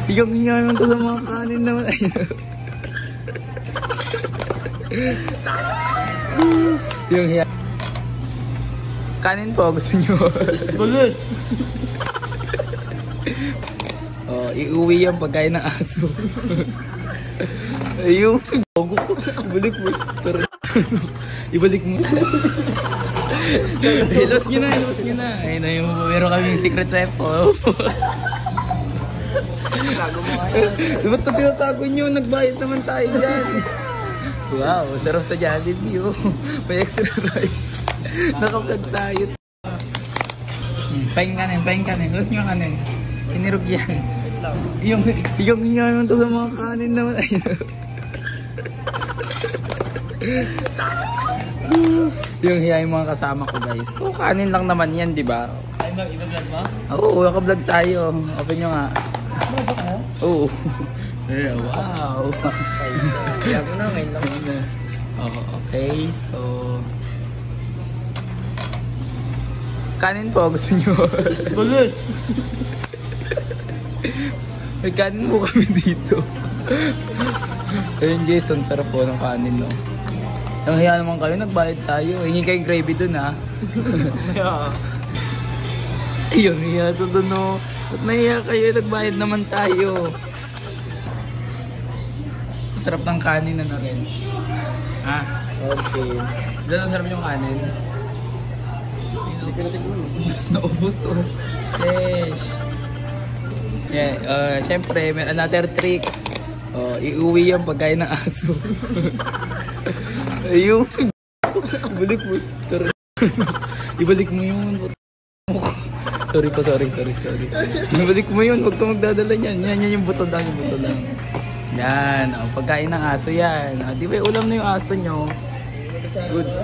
Yung nga naman to sa mga kanin naman. Yung hiya. Kanin po, gusto nyo? Balut! Oh, iuwi yung pagkain ng aso. Yung bago ko. Ibalik mo. Ibalik mo. Hilot nyo na, hilot nyo na. Ayun na yung meron kaming secret weapon. Tago mo nga yan. Diba ito tinatago nyo? Nagbayad naman tayo dyan. Wow, sarap sa Jollibee oh. May extra rice. Naka-vlog tayo. Pahin kanin. Gusto nyo kanin? Inirog yan. Yung nga naman to sa mga kanin naman. Yung hiya yung mga kasama ko guys. So kanin lang naman yan, di ba? Ay, mag-vlog mo? Oo, naka-vlog tayo. Open nyo nga. Oo. Wow. Kaya mo na, ngayon lang. Oh, okay. So kanin po, gusto nyo? Balut! May kanin po kami dito. Ayun guys, ang sarap po ng kanin, no? Nang hiya naman kayo, nagbayad tayo. Hingi kayong gravy dun, ha? Yeah. Ayun, hiya to dun, no? Ba't nahiya kayo? Nagbayad naman tayo. Sarap ng kanin, ano rin? Ha? Okay. Diyan ang sarap yung kanin. Ubus na ubus, oh. Yes. Yeah, syempre, may another trick. Oh, iuwi yung pagkain ng aso. Yung ibalik mo. Ibalik mo yun. Sorry. Ibalik mo yun. Huwag ka magdadala niyan. Yan yung buto lang. Yan. Oh, pagkain ng aso yan. Oh, di ba ulam na yung aso nyo? Goods.